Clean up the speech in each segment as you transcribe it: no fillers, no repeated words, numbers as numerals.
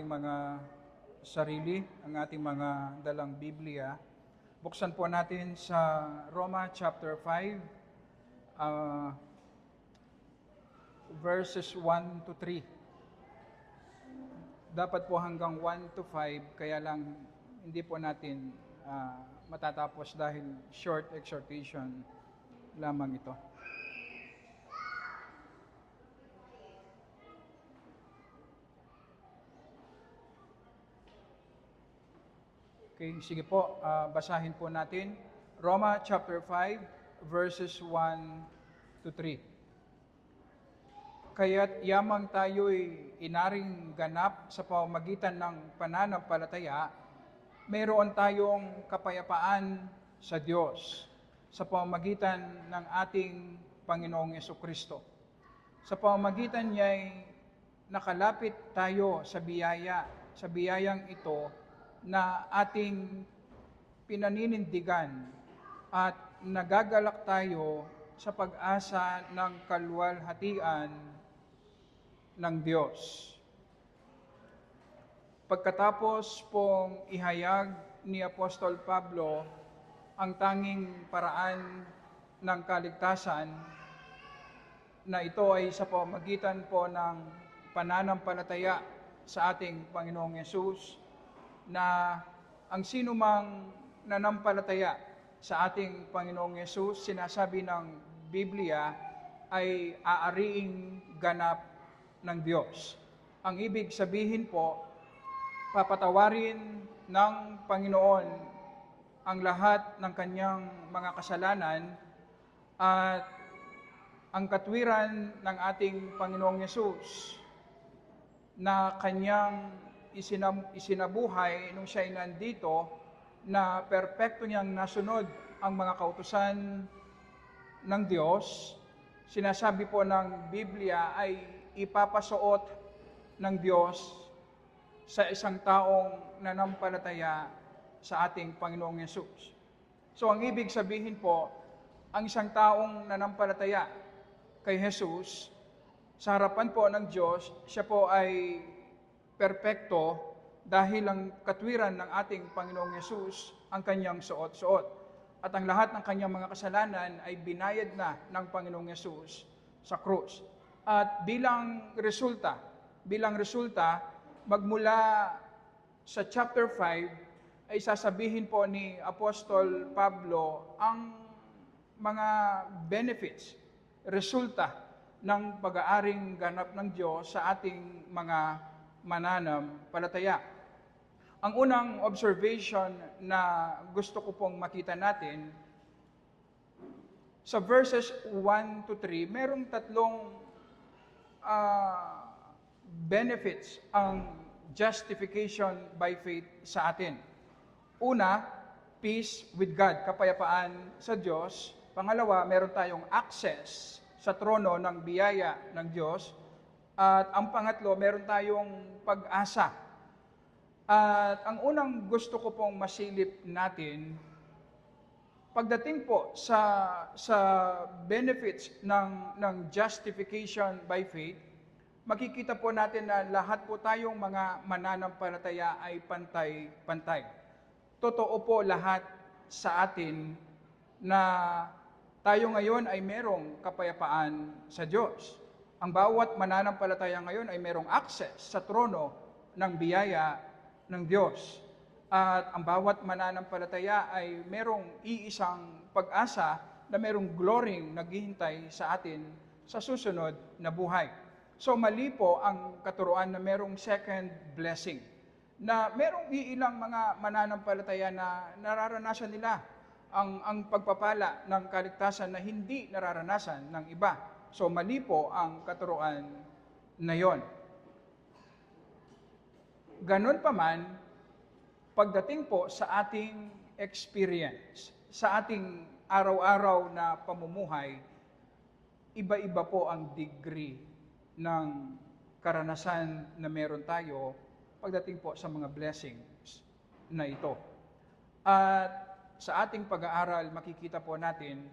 ating mga sarili, ang ating mga dalang Biblia. Buksan po natin sa Roma chapter 5, verses 1 to 3. Dapat po hanggang 1 to 5, kaya lang hindi po natin matatapos dahil short exhortation lamang ito. Okay, sige po, basahin po natin. Roma chapter 5, verses 1 to 3. Kaya't yamang tayo'y inaring ganap sa pamamagitan ng pananampalataya, mayroon tayong kapayapaan sa Diyos sa pamamagitan ng ating Panginoong Yesukristo. Sa pamamagitan niya'y nakalapit tayo sa biyayang ito na ating pinaninindigan at nagagalak tayo sa pag-asa ng kaluwalhatian ng Diyos. Pagkatapos pong ihayag ni Apostol Pablo ang tanging paraan ng kaligtasan na ito ay sa pamamagitan po ng pananampalataya sa ating Panginoong Yesus, na ang sinumang nanampalataya sa ating Panginoong Yesus, sinasabi ng Biblia, ay aariing ganap ng Diyos. Ang ibig sabihin po, papatawarin ng Panginoon ang lahat ng kanyang mga kasalanan at ang katwiran ng ating Panginoong Yesus na kanyang isinabuhay nung siya'y nandito, na perpekto niyang nasunod ang mga kautusan ng Diyos, sinasabi po ng Biblia ay ipapasuot ng Diyos sa isang taong nanampalataya sa ating Panginoong Yesus. So ang ibig sabihin po, ang isang taong nanampalataya kay Jesus, sa harapan po ng Diyos, siya po ay perpekto dahil ang katwiran ng ating Panginoong Yesus ang kanyang suot-suot. At ang lahat ng kanyang mga kasalanan ay binayad na ng Panginoong Yesus sa krus. At bilang resulta, magmula sa chapter 5, ay sasabihin po ni Apostol Pablo ang mga benefits, resulta ng pag-aaring ganap ng Diyos sa ating mga mananampalataya. Ang unang observation na gusto ko pong makita natin, sa verses 1 to 3, merong tatlong benefits ang justification by faith sa atin. Una, peace with God, kapayapaan sa Diyos. Pangalawa, meron tayong access sa trono ng biyaya ng Diyos. At ang pangatlo, meron tayong pag-asa. At ang unang gusto ko pong masilip natin, pagdating po sa benefits ng justification by faith, makikita po natin na lahat po tayong mga mananampalataya ay pantay-pantay. Totoo po lahat sa atin na tayo ngayon ay merong kapayapaan sa Diyos. Ang bawat mananampalataya ngayon ay merong access sa trono ng biyaya ng Diyos. At ang bawat mananampalataya ay merong iisang pag-asa na merong glorying naghihintay sa atin sa susunod na buhay. So mali po ang katuruan na merong second blessing, na merong iilang mga mananampalataya na nararanasan nila ang pagpapala ng kaligtasan na hindi nararanasan ng iba. So mali po ang katuruan na yon. Ganon pa man, pagdating po sa ating experience, sa ating araw-araw na pamumuhay, iba-iba po ang degree ng karanasan na meron tayo pagdating po sa mga blessings na ito. At sa ating pag-aaral, makikita po natin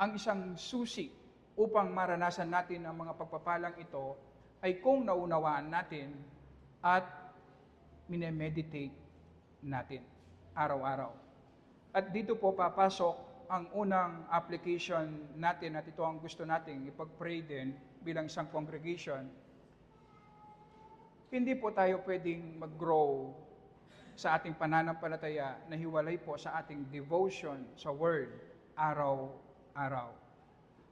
ang isang susi upang maranasan natin ang mga pagpapalang ito ay kung naunawaan natin at minemeditate natin araw-araw. At dito po papasok ang unang application natin at ito ang gusto nating ipag-pray din bilang isang congregation. Hindi po tayo pwedeng mag-grow sa ating pananampalataya na hiwalay po sa ating devotion sa Word araw-araw.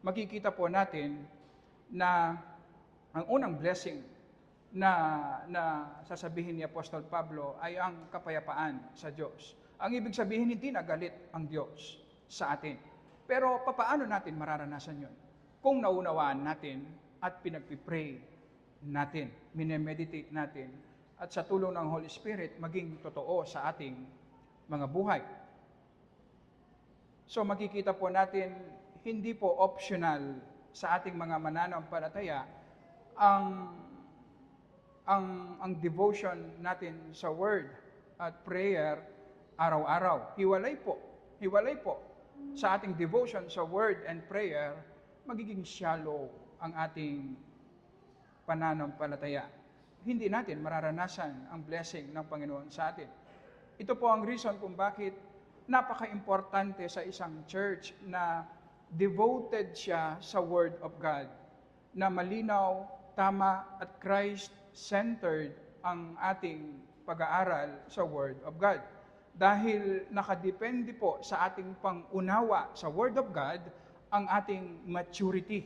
Makikita po natin na ang unang blessing na sasabihin ni Apostol Pablo ay ang kapayapaan sa Diyos. Ang ibig sabihin, hindi na galit ang Diyos sa atin. Pero papaano natin mararanasan yun? Kung naunawaan natin at pinagpipray natin, minemeditate natin, at sa tulong ng Holy Spirit, maging totoo sa ating mga buhay. So makikita po natin, hindi po optional sa ating mga mananampalataya ang devotion natin sa Word at prayer araw-araw. Hiwalay po sa ating devotion sa Word and prayer, magiging shallow ang ating pananampalataya. Hindi natin mararanasan ang blessing ng Panginoon sa atin. Ito po ang reason kung bakit napaka-importante sa isang church na devoted siya sa Word of God, na malinaw, tama at Christ-centered ang ating pag-aaral sa Word of God. Dahil nakadepende po sa ating pangunawa sa Word of God ang ating maturity.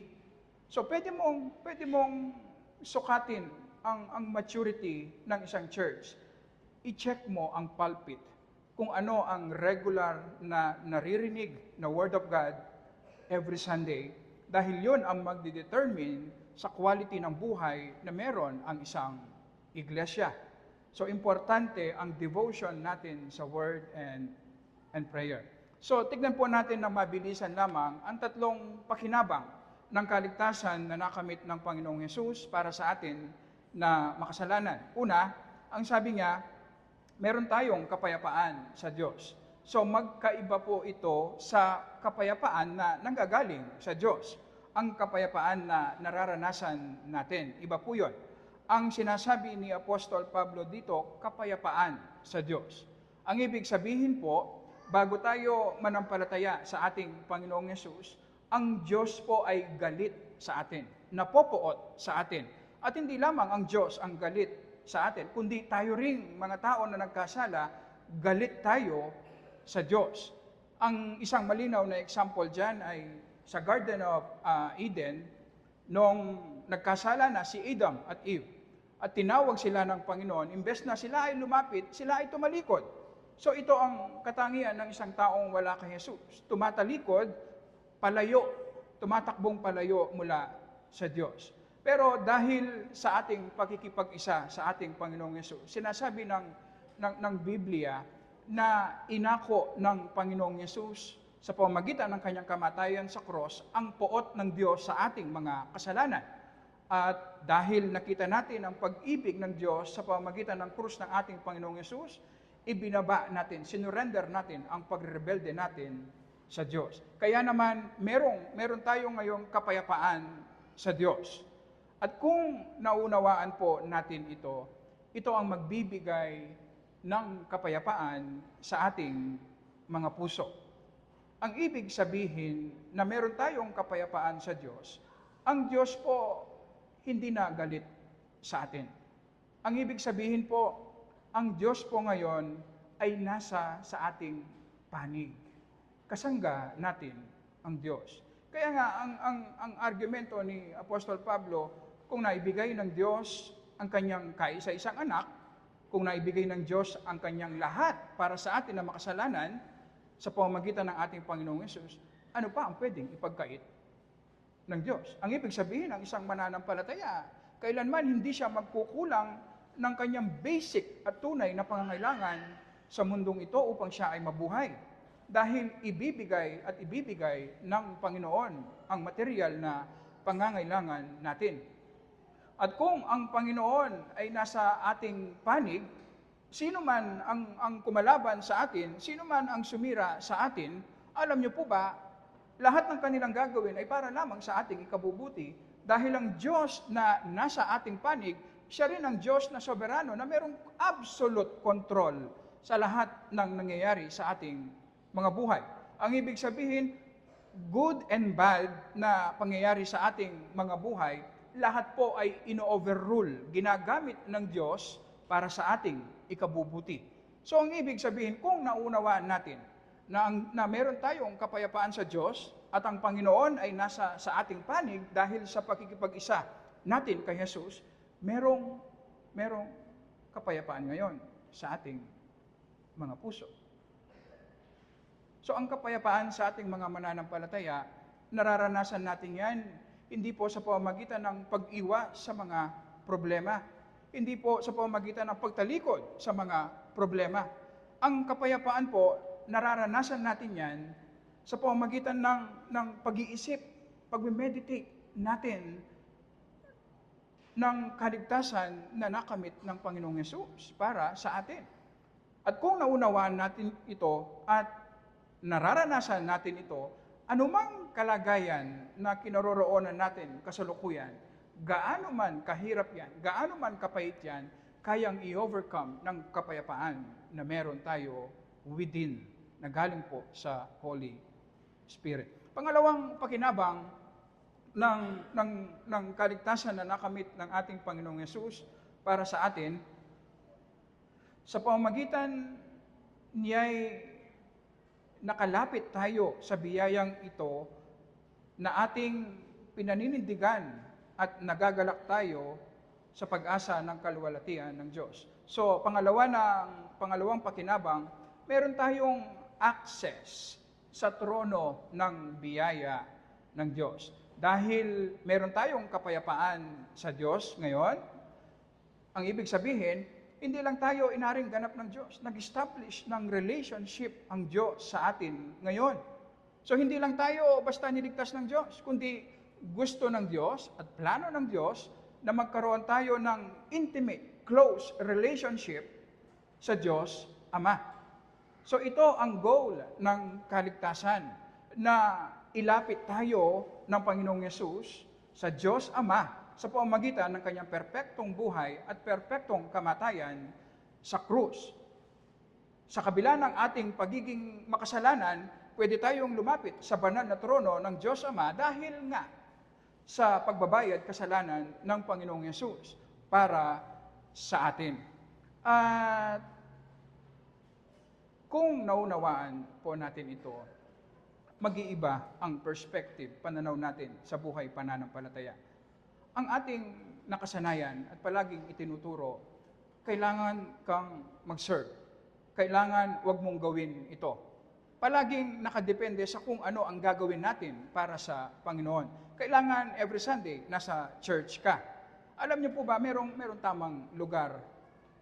So pwede mong sukatin ang maturity ng isang church. I-check mo ang pulpit kung ano ang regular na naririnig na Word of God every Sunday, dahil yon ang magdedetermine sa quality ng buhay na meron ang isang iglesia. So importante ang devotion natin sa Word and prayer. So tignan po natin na mabilisan lamang ang tatlong pakinabang ng kaligtasan na nakamit ng Panginoong Hesus para sa atin na makasalanan. Una, ang sabi niya, meron tayong kapayapaan sa Diyos. So magkaiba po ito sa kapayapaan na nanggagaling sa Diyos. Ang kapayapaan na nararanasan natin, iba po yun. Ang sinasabi ni Apostol Pablo dito, kapayapaan sa Diyos. Ang ibig sabihin po, bago tayo manampalataya sa ating Panginoong Hesus, ang Diyos po ay galit sa atin, napopoot sa atin. At hindi lamang ang Diyos ang galit sa atin, kundi tayo ring mga tao na nagkasala, galit tayo sa Diyos. Ang isang malinaw na example dyan ay sa Garden of Eden, nung nagkasala na si Adam at Eve, at tinawag sila ng Panginoon, imbes na sila ay lumapit, sila ay tumalikod. So ito ang katangian ng isang taong wala kay Jesus. Tumatalikod, palayo, tumatakbong palayo mula sa Diyos. Pero dahil sa ating pakikipag-isa sa ating Panginoong Hesus, sinasabi ng Biblia na inako ng Panginoong Hesus sa pamamagitan ng kanyang kamatayan sa cross ang poot ng Diyos sa ating mga kasalanan. At dahil nakita natin ang pag-ibig ng Diyos sa pamamagitan ng krus ng ating Panginoong Hesus, ibinaba natin, sinurrender natin ang pagrebelde natin sa Diyos. Kaya naman, meron tayo ngayong kapayapaan sa Diyos. At kung naunawaan po natin ito ang magbibigay ng kapayapaan sa ating mga puso. Ang ibig sabihin na meron tayong kapayapaan sa Diyos, ang Diyos po hindi na galit sa atin. Ang ibig sabihin po, ang Diyos po ngayon ay nasa sa ating panig. Kasangga natin ang Diyos. Kaya nga, ang argumento ni Apostol Pablo, kung naibigay ng Diyos ang kanyang kaisa-isang anak, kung naibigay ng Diyos ang kanyang lahat para sa atin na makasalanan sa pamamagitan ng ating Panginoong Hesus, ano pa ang pwedeng ipagkait ng Diyos? Ang ibig sabihin ng isang mananampalataya, kailanman hindi siya magkukulang ng kanyang basic at tunay na pangangailangan sa mundong ito upang siya ay mabuhay. Dahil ibibigay ng Panginoon ang material na pangangailangan natin. At kung ang Panginoon ay nasa ating panig, sino man ang kumalaban sa atin, sino man ang sumira sa atin, alam niyo po ba, lahat ng kanilang gagawin ay para lamang sa ating ikabubuti, dahil ang Diyos na nasa ating panig, siya rin ang Diyos na soberano na mayroong absolute control sa lahat ng nangyayari sa ating mga buhay. Ang ibig sabihin, good and bad na pangyayari sa ating mga buhay, lahat po ay ino-overrule, ginagamit ng Diyos para sa ating ikabubuti. So ang ibig sabihin, kung naunawaan natin na meron tayong kapayapaan sa Diyos at ang Panginoon ay nasa sa ating panig dahil sa pakikipag-isa natin kay Jesus, merong kapayapaan ngayon sa ating mga puso. So ang kapayapaan sa ating mga mananampalataya, nararanasan natin yan hindi po sa pamamagitan ng pag-iwa sa mga problema, hindi po sa pamamagitan ng pagtalikod sa mga problema. Ang kapayapaan po, nararanasan natin yan sa pamamagitan ng pag-iisip, pag-meditate natin ng kaligtasan na nakamit ng Panginoong Hesus para sa atin. At kung naunawaan natin ito at nararanasan natin ito, anumang kalagayan na kinaroroonan natin kasalukuyan, gaano man kahirap yan, gaano man kapait yan, kayang i-overcome ng kapayapaan na meron tayo within, na galing po sa Holy Spirit. Pangalawang pakinabang ng kaligtasan na nakamit ng ating Panginoong Hesus para sa atin, sa pamamagitan niya'y nakalapit tayo sa biyayang ito na ating pinaninindigan at nagagalak tayo sa pag-asa ng kaluwalhatian ng Diyos. So, pangalawang pakinabang, meron tayong access sa trono ng biyaya ng Diyos. Dahil meron tayong kapayapaan sa Diyos ngayon, ang ibig sabihin, hindi lang tayo inaring ganap ng Diyos. Nag-establish ng relationship ang Diyos sa atin ngayon. So hindi lang tayo basta niligtas ng Diyos, kundi gusto ng Diyos at plano ng Diyos na magkaroon tayo ng intimate, close relationship sa Diyos Ama. So ito ang goal ng kaligtasan, na ilapit tayo ng Panginoong Yesus sa Diyos Ama sa pamamagitan ng kanyang perpektong buhay at perpektong kamatayan sa krus. Sa kabila ng ating pagiging makasalanan, pwede tayong lumapit sa banal na trono ng Diyos Ama dahil nga sa pagbabayad kasalanan ng Panginoong Yesus para sa atin. At kung naunawaan po natin ito, mag-iiba ang perspective, pananaw natin sa buhay pananampalataya. Ang ating nakasanayan at palaging itinuturo, kailangan kang mag-serve. Kailangan wag mong gawin ito. Palaging nakadepende sa kung ano ang gagawin natin para sa Panginoon. Kailangan every Sunday nasa church ka. Alam niyo po ba, merong tamang lugar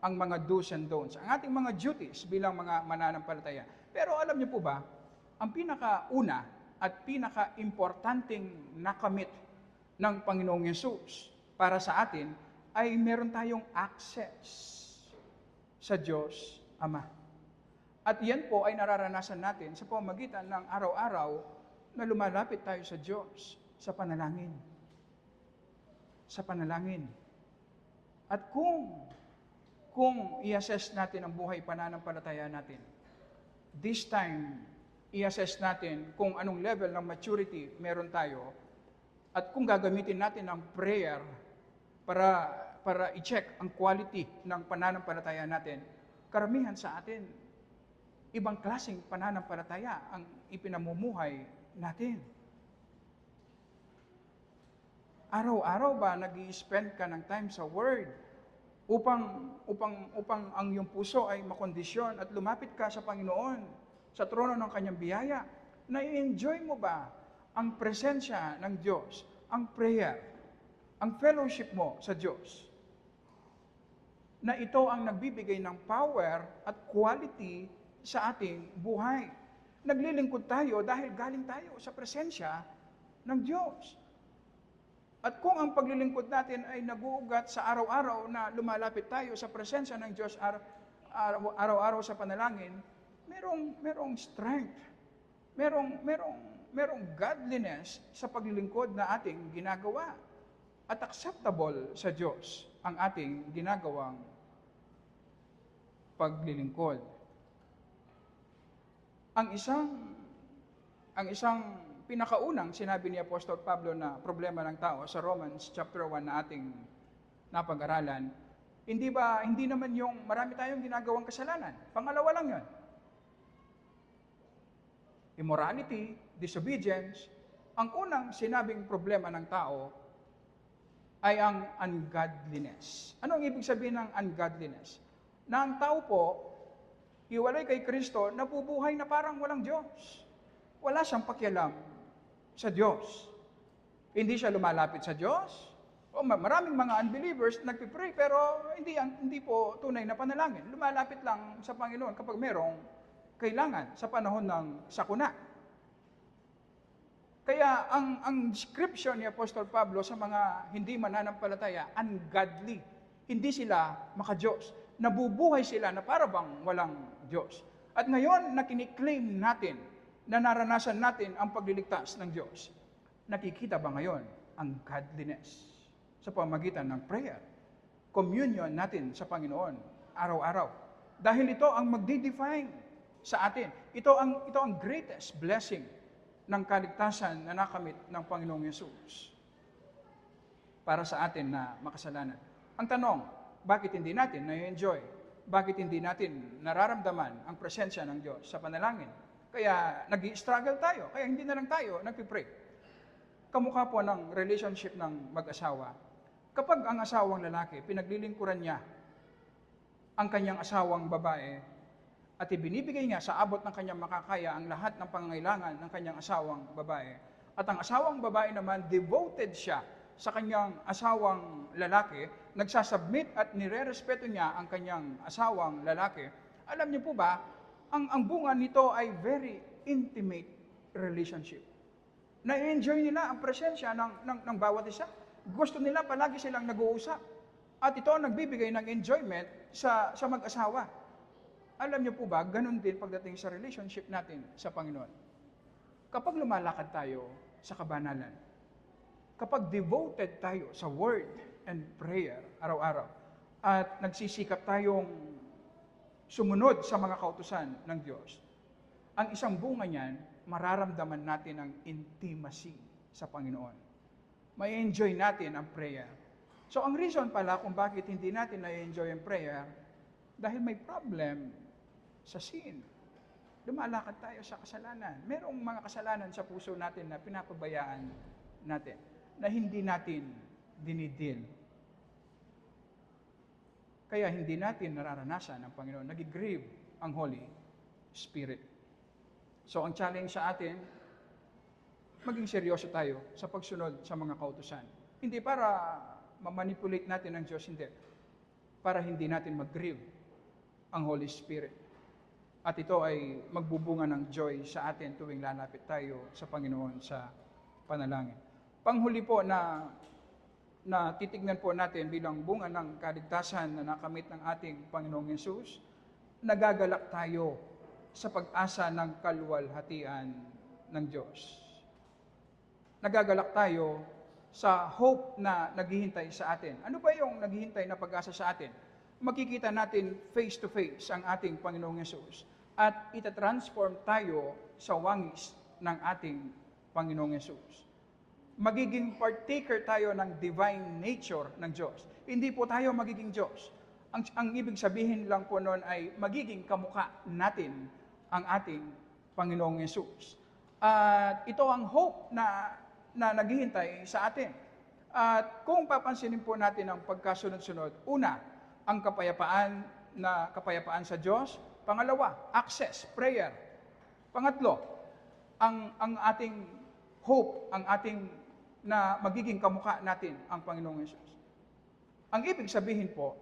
ang mga do's and don'ts, ang ating mga duties bilang mga mananampalataya. Pero alam niyo po ba, ang pinakauna at pinaka-importanting nakamit ng Panginoong Yesus para sa atin ay meron tayong access sa Diyos Ama. At yan po ay nararanasan natin sa pamamagitan ng araw-araw na lumalapit tayo sa Diyos sa panalangin. Sa panalangin. At kung i-assess natin ang buhay pananampalataya natin, this time, i-assess natin kung anong level ng maturity meron tayo at kung gagamitin natin ang prayer para i-check ang quality ng pananampalataya natin, karamihan sa atin, ibang klaseng pananampalataya ang ipinamumuhay natin. Araw-araw ba nag-i-spend ka ng time sa Word upang ang iyong puso ay makondisyon at lumapit ka sa Panginoon sa trono ng kanyang biyaya? Na-enjoy mo ba ang presensya ng Diyos, ang prayer, ang fellowship mo sa Diyos? Na ito ang nagbibigay ng power at quality sa ating buhay. Naglilingkod tayo dahil galing tayo sa presensya ng Diyos. At kung ang paglilingkod natin ay nag-uugat sa araw-araw na lumalapit tayo sa presensya ng Diyos araw-araw sa panalangin, merong strength, merong godliness sa paglilingkod na ating ginagawa at acceptable sa Diyos ang ating ginagawang paglilingkod. Ang isang pinakaunang sinabi ni Apostol Pablo na problema ng tao sa Romans chapter 1 na ating napag-aralan, hindi naman yung marami tayong ginagawang kasalanan. Pangalawa lang yun. Immorality, disobedience. Ang unang sinabing problema ng tao ay ang ungodliness. Ano ang ibig sabihin ng ungodliness? Na ang tao po, hiwalay kay Kristo, nabubuhay na parang walang Diyos. Wala siyang pakialam sa Diyos. Hindi siya lumalapit sa Diyos. O maraming mga unbelievers nagpipray pero hindi po tunay na panalangin. Lumalapit lang sa Panginoon kapag merong kailangan sa panahon ng sakuna. Kaya ang description ni Apostol Pablo sa mga hindi mananampalataya, ungodly. Hindi sila maka-Diyos. Nabubuhay sila na para bang walang Diyos. At ngayon na kiniklaim natin, na naranasan natin ang pagliligtas ng Diyos, nakikita ba ngayon ang godliness sa pamamagitan ng prayer, communion natin sa Panginoon araw-araw? Dahil ito ang magdi-define sa atin. Ito ang greatest blessing ng kaligtasan na nakamit ng Panginoong Yesus para sa atin na makasalanan. Ang tanong, bakit hindi natin na-enjoy? Bakit hindi natin nararamdaman ang presensya ng Diyos sa panalangin? Kaya nag-i-struggle tayo, kaya hindi na lang tayo nagpipray. Kamukha po ng relationship ng mag-asawa. Kapag ang asawang lalaki, pinaglilingkuran niya ang kanyang asawang babae, at ibinibigay niya sa abot ng kanyang makakaya ang lahat ng pangangailangan ng kanyang asawang babae. At ang asawang babae naman, devoted siya sa kanyang asawang lalaki, nagsasubmit at nire-respeto niya ang kanyang asawang lalaki. Alam niyo po ba, ang bunga nito ay very intimate relationship. Na-enjoy nila ang presensya ng bawat isa. Gusto nila palagi silang nag-uusap. At ito ang nagbibigay ng enjoyment sa mag-asawa. Alam niyo po ba, ganun din pagdating sa relationship natin sa Panginoon. Kapag lumalakad tayo sa kabanalan, kapag devoted tayo sa word and prayer araw-araw, at nagsisikap tayong sumunod sa mga kautusan ng Diyos, ang isang bunga niyan, mararamdaman natin ang intimacy sa Panginoon. May enjoy natin ang prayer. So ang reason pala kung bakit hindi natin na-enjoy ang prayer, dahil may problem sa sin. Lumalakad tayo sa kasalanan. Merong mga kasalanan sa puso natin na pinapabayaan natin, na hindi natin dinidil. Kaya hindi natin nararanasan ang Panginoon. Nag-grieve ang Holy Spirit. So ang challenge sa atin, maging seryoso tayo sa pagsunod sa mga kautusan. Hindi para ma-manipulate natin ang Diyos, hindi. Para hindi natin mag-grieve ang Holy Spirit. At ito ay magbubunga ng joy sa atin tuwing lalapit tayo sa Panginoon sa panalangin. Panghuli po na titignan po natin bilang bunga ng kaligtasan na nakamit ng ating Panginoong Yesus, nagagalak tayo sa pag-asa ng kaluwalhatian ng Diyos. Nagagalak tayo sa hope na naghihintay sa atin. Ano ba yung naghihintay na pag-asa sa atin? Makikita natin face to face ang ating Panginoong Yesus at itatransform tayo sa wangis ng ating Panginoong Yesus. Magiging partaker tayo ng divine nature ng Diyos. Hindi po tayo magiging Diyos. Ang ibig sabihin lang po noon ay magiging kamukha natin ang ating Panginoong Yesus. At ito ang hope na naghihintay sa atin. At kung papansinin po natin ang pagkasunod-sunod, una, ang kapayapaan sa Diyos. Pangalawa, access, prayer. Pangatlo, ang ating hope, ang ating na magiging kamukha natin ang Panginoong Yesus. Ang ibig sabihin po,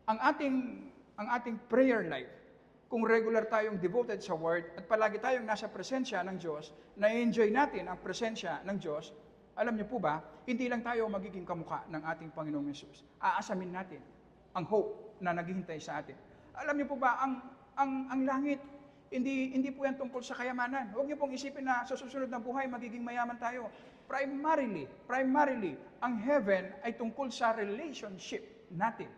ang ating prayer life, kung regular tayong devoted sa Word at palagi tayong nasa presensya ng Diyos, na-enjoy natin ang presensya ng Diyos, alam niyo po ba, hindi lang tayo magiging kamukha ng ating Panginoong Yesus. Aasamin natin ang hope na naghihintay sa atin. Alam niyo po ba, ang langit, hindi po yan tungkol sa kayamanan. Huwag niyo pong isipin na sa susunod na buhay, magiging mayaman tayo. Primarily, ang heaven ay tungkol sa relationship natin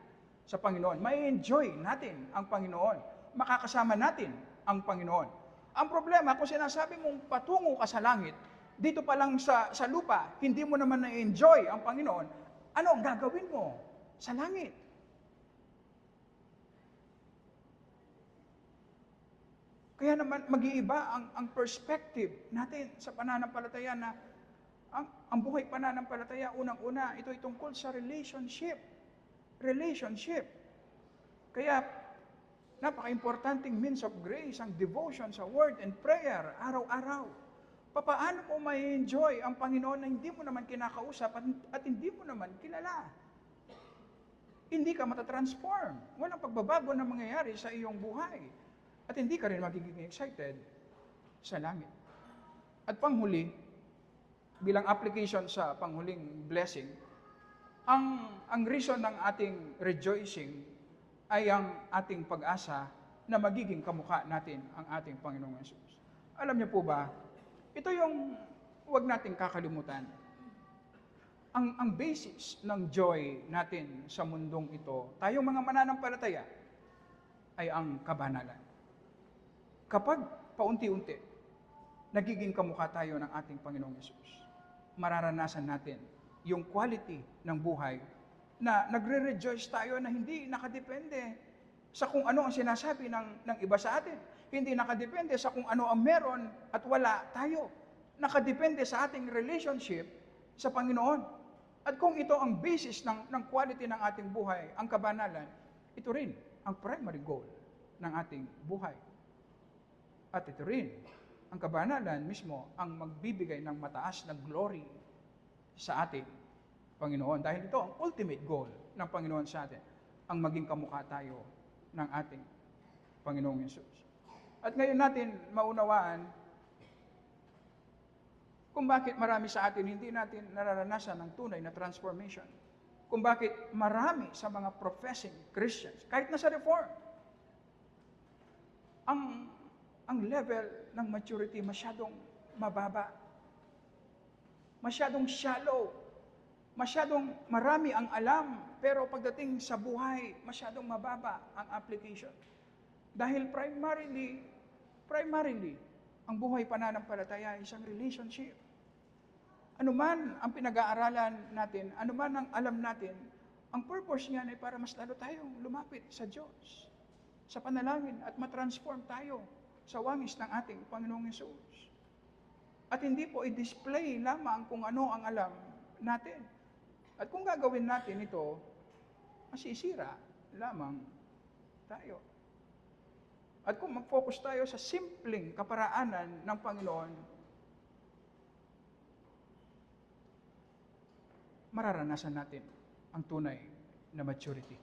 sa Panginoon. May enjoy natin ang Panginoon. Makakasama natin ang Panginoon. Ang problema, kung sinasabi mong patungo ka sa langit, dito pa lang sa lupa, hindi mo naman na-enjoy ang Panginoon, ano ang gagawin mo sa langit? Kaya naman mag-iiba ang perspective natin sa pananampalataya na ang buhay pananampalataya, unang-una, ito'y tungkol sa relationship. Relationship. Kaya napaka-importanting means of grace ang devotion sa word and prayer araw-araw. Papaano mo ma-enjoy ang Panginoon na hindi mo naman kinakausap at hindi mo naman kilala? Hindi ka matatransform. Walang pagbabago na mangyayari sa iyong buhay. At hindi ka rin magiging excited sa langit. At panghuli, bilang application sa panghuling blessing, ang reason ng ating rejoicing ay ang ating pag-asa na magiging kamukha natin ang ating Panginoong Hesus. Alam niyo po ba, ito yung huwag nating kakalimutan. Ang basis ng joy natin sa mundong ito, tayong mga mananampalataya, ay ang kabanalan. Kapag paunti-unti, nagiging kamukha tayo ng ating Panginoong Hesus, mararanasan natin yung quality ng buhay na nagre-rejoice tayo na hindi nakadepende sa kung ano ang sinasabi ng iba sa atin. Hindi nakadepende sa kung ano ang meron at wala tayo. Nakadepende sa ating relationship sa Panginoon. At kung ito ang basis ng quality ng ating buhay, ang kabanalan, ito rin ang primary goal ng ating buhay. At ito rin, ang kabanalan mismo ang magbibigay ng mataas na glory sa ating Panginoon. Dahil ito ang ultimate goal ng Panginoon sa atin, ang maging kamukha tayo ng ating Panginoong Hesus. At ngayon natin maunawaan kung bakit marami sa atin hindi natin nararanasan ng tunay na transformation. Kung bakit marami sa mga professing Christians, kahit na sa Reform, ang level ng maturity masyadong mababa. Masyadong shallow. Masyadong marami ang alam, pero pagdating sa buhay, masyadong mababa ang application. Dahil primarily, ang buhay pananampalataya ay isang relationship. Ano man ang pinag-aaralan natin, ano man ang alam natin, ang purpose niyan ay para mas lalo tayong lumapit sa Diyos, sa panalangin at matransform tayo sa wangis ng ating Panginoong Hesus. At hindi po i-display lamang kung ano ang alam natin. At kung gagawin natin ito, masisira lamang tayo. At kung mag-focus tayo sa simpleng kaparaanan ng Panginoon, mararanasan natin ang tunay na maturity.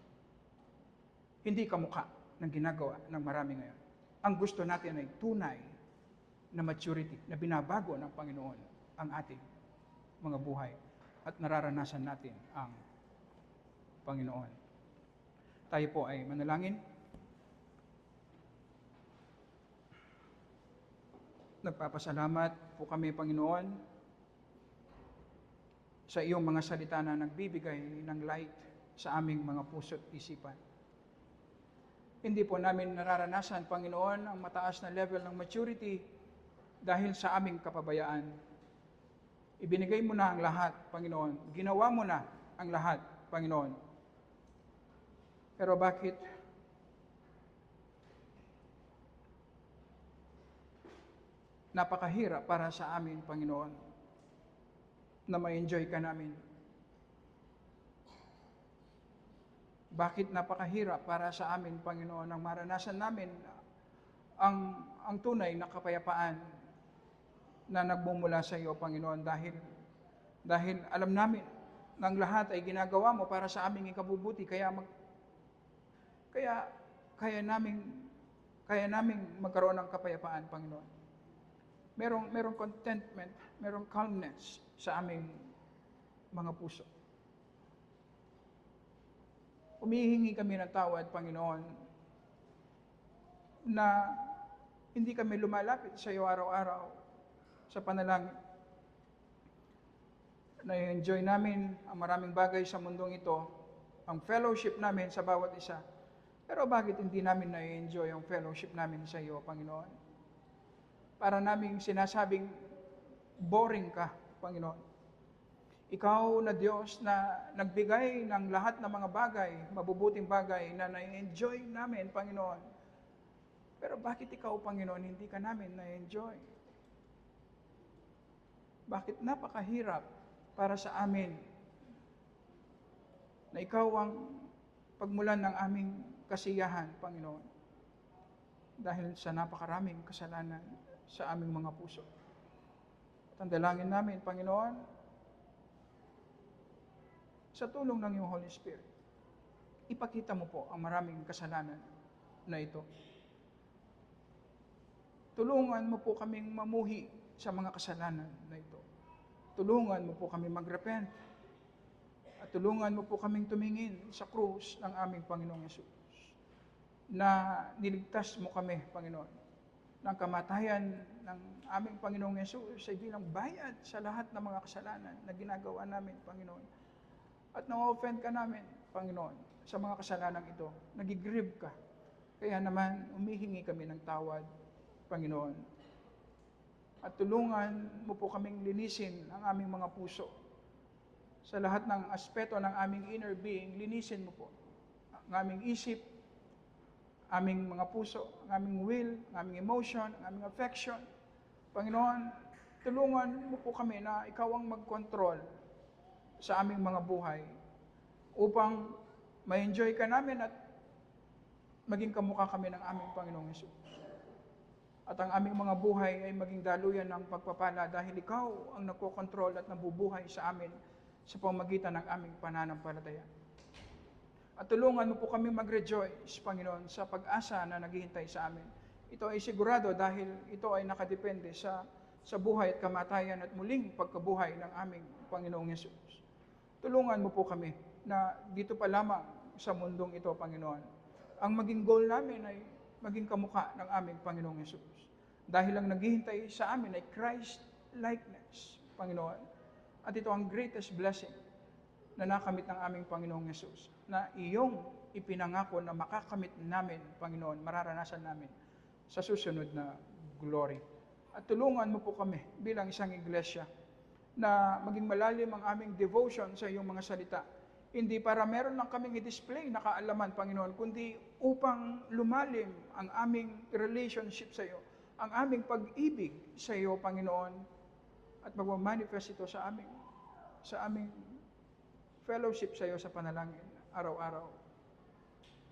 Hindi kamukha ng ginagawa ng marami ngayon. Ang gusto natin ay tunay na maturity, na binabago ng Panginoon ang ating mga buhay at nararanasan natin ang Panginoon. Tayo po ay manalangin. Nagpapasalamat po kami, Panginoon, sa iyong mga salita na nagbibigay ng light sa aming mga puso't isipan. Hindi po namin nararanasan, Panginoon, ang mataas na level ng maturity dahil sa aming kapabayaan. Ibinigay mo na ang lahat, Panginoon. Ginawa mo na ang lahat, Panginoon. Pero bakit napakahirap para sa amin, Panginoon, na ma-enjoy ka namin? Bakit napakahirap para sa amin, Panginoon, ang maranasan namin ang tunay na kapayapaan na nagmumula sa iyo, Panginoon, dahil alam namin na ang lahat ay ginagawa mo para sa aming ikabubuti, kaya naming magkaroon ng kapayapaan, Panginoon. Merong contentment, merong calmness sa aming mga puso. Humihingi kami ng tawad, Panginoon, na hindi kami lumalapit sa iyo araw-araw sa panalangin. Na-enjoy namin ang maraming bagay sa mundong ito, ang fellowship namin sa bawat isa. Pero bakit hindi namin na-enjoy ang fellowship namin sa iyo, Panginoon? Para naming sinasabing boring ka, Panginoon. Ikaw na Diyos na nagbigay ng lahat ng mga bagay, mabubuting bagay na na-enjoy namin, Panginoon. Pero bakit ikaw, Panginoon, hindi ka namin na-enjoy? Bakit napakahirap para sa amin na ikaw ang pagmulan ng aming kasiyahan, Panginoon, dahil sa napakaraming kasalanan sa aming mga puso. At ang dalangin namin, Panginoon, sa tulong ng iyong Holy Spirit, ipakita mo po ang maraming kasalanan na ito. Tulungan mo po kaming mamuhi sa mga kasalanan na ito. Tulungan mo po kami mag-repent. At tulungan mo po kaming tumingin sa krus ng aming Panginoong Yesus. Na niligtas mo kami, Panginoon, ng kamatayan ng aming Panginoong Yesus ay bilang bayad sa lahat ng mga kasalanan na ginagawa namin, Panginoon. At na-offend ka namin, Panginoon, sa mga kasalanan ito. Nagigrieve ka. Kaya naman, humihingi kami ng tawad, Panginoon. At tulungan mo po kaming linisin ang aming mga puso. Sa lahat ng aspeto ng aming inner being, linisin mo po ang aming isip, aming mga puso, ang aming will, ang aming emotion, ang aming affection. Panginoon, tulungan mo po kami na ikaw ang mag-control sa aming mga buhay upang ma-enjoy ka namin at maging kamukha kami ng aming Panginoong Hesus. At ang aming mga buhay ay maging daluyan ng pagpapala dahil ikaw ang nagkokontrol at nabubuhay sa amin sa pamamagitan ng aming pananampalataya. At tulungan mo po kami mag-rejoice, Panginoon, sa pag-asa na naghihintay sa amin. Ito ay sigurado dahil ito ay nakadepende sa buhay at kamatayan at muling pagkabuhay ng aming Panginoong Hesus. Tulungan mo po kami na dito pa lamang sa mundong ito, Panginoon, ang maging goal namin ay maging kamukha ng aming Panginoong Hesus. Dahil ang naghihintay sa amin ay Christ-likeness, Panginoon. At ito ang greatest blessing na nakamit ng aming Panginoong Hesus, na iyong ipinangako na makakamit namin, Panginoon, mararanasan namin sa susunod na glory. At tulungan mo po kami bilang isang iglesia na maging malalim ang aming devotion sa iyong mga salita. Hindi para meron lang kaming i-display na kaalaman, Panginoon, kundi upang lumalim ang aming relationship sa iyo, ang aming pag-ibig sa iyo, Panginoon, at magmamanifest ito sa aming fellowship sa iyo sa panalangin, araw-araw.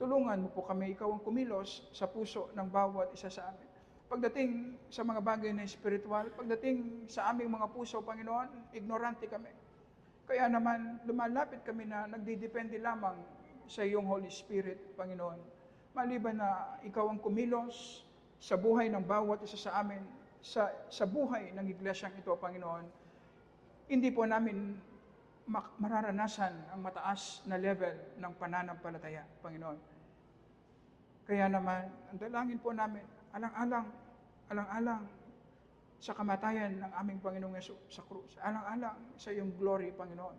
Tulungan mo po kami, ikaw ang kumilos sa puso ng bawat isa sa amin. Pagdating sa mga bagay na espiritual, pagdating sa aming mga puso, Panginoon, ignorante kami. Kaya naman, lumalapit kami na nagdidepende lamang sa iyong Holy Spirit, Panginoon. Maliban na ikaw ang kumilos sa buhay ng bawat isa sa amin, sa buhay ng iglesyang ito, Panginoon, hindi po namin mararanasan ang mataas na level ng pananampalataya, Panginoon. Kaya naman, ang dalangin po namin, alang-alang sa kamatayan ng aming Panginoong Yesus sa krus. Alang-alang sa iyong glory, Panginoon.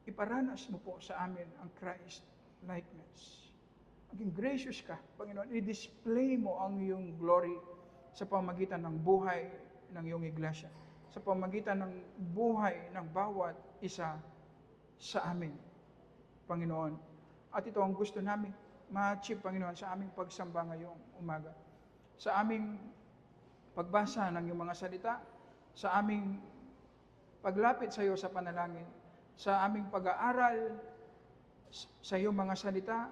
Iparanas mo po sa amin ang Christ likeness. Maging gracious ka, Panginoon. I-display mo ang iyong glory sa pamamagitan ng buhay ng iyong iglesia. Sa pamamagitan ng buhay ng bawat isa sa amin, Panginoon. At ito ang gusto namin ma-achieve, Panginoon, sa aming pagsamba ngayong umaga. Sa aming pagbasa ng iyong mga salita, sa aming paglapit sa iyo sa panalangin, sa aming pag-aaral sa iyong mga salita,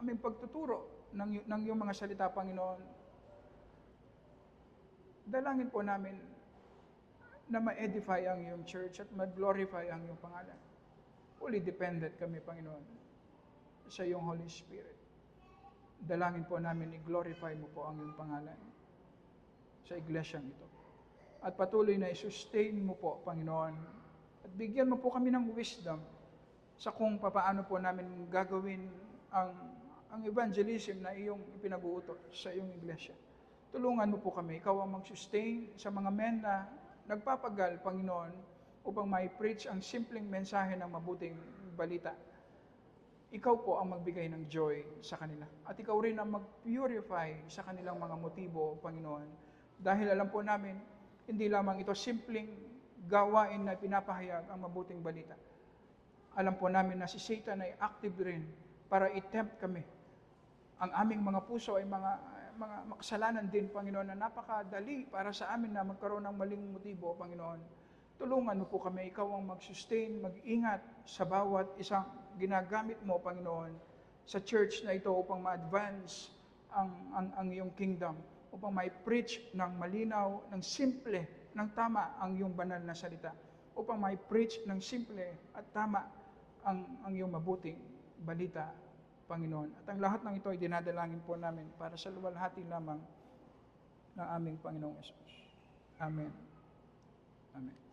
aming pagtuturo ng iyong mga salita, Panginoon. Dalangin po namin na ma-edify ang iyong church at ma-glorify ang iyong pangalan. Fully dependent kami, Panginoon, sa iyong Holy Spirit. Dalangin po namin, i-glorify mo po ang iyong pangalan sa iglesyang ito. At patuloy na i-sustain mo po, Panginoon. At bigyan mo po kami ng wisdom sa kung paano po namin gagawin ang evangelism na iyong ipinag-uutos sa iyong iglesia. Tulungan mo po kami. Ikaw ang mag-sustain sa mga men na nagpapagal, Panginoon, upang mai-preach ang simpleng mensahe ng mabuting balita ikaw po ang magbigay ng joy sa kanila. At ikaw rin ang mag-purify sa kanilang mga motibo, Panginoon. Dahil alam po namin, hindi lamang ito simpleng gawain na pinapahayag ang mabuting balita. Alam po namin na si Satan ay active rin para i-tempt kami. Ang aming mga puso ay mga makasalanan din, Panginoon, na napakadali para sa amin na magkaroon ng maling motibo, Panginoon. Tulungan mo po kami, ikaw ang mag-sustain, mag-ingat sa bawat isang ginagamit mo, Panginoon, sa church na ito upang ma-advance ang iyong kingdom, upang ma-preach ng malinaw, ng simple, ng tama ang iyong banal na salita, upang ma-preach ng simple at tama ang iyong mabuting balita, Panginoon. At ang lahat ng ito ay dinadalangin po namin para sa luwalhati lamang ng aming Panginoong Yesus. Amen. Amen.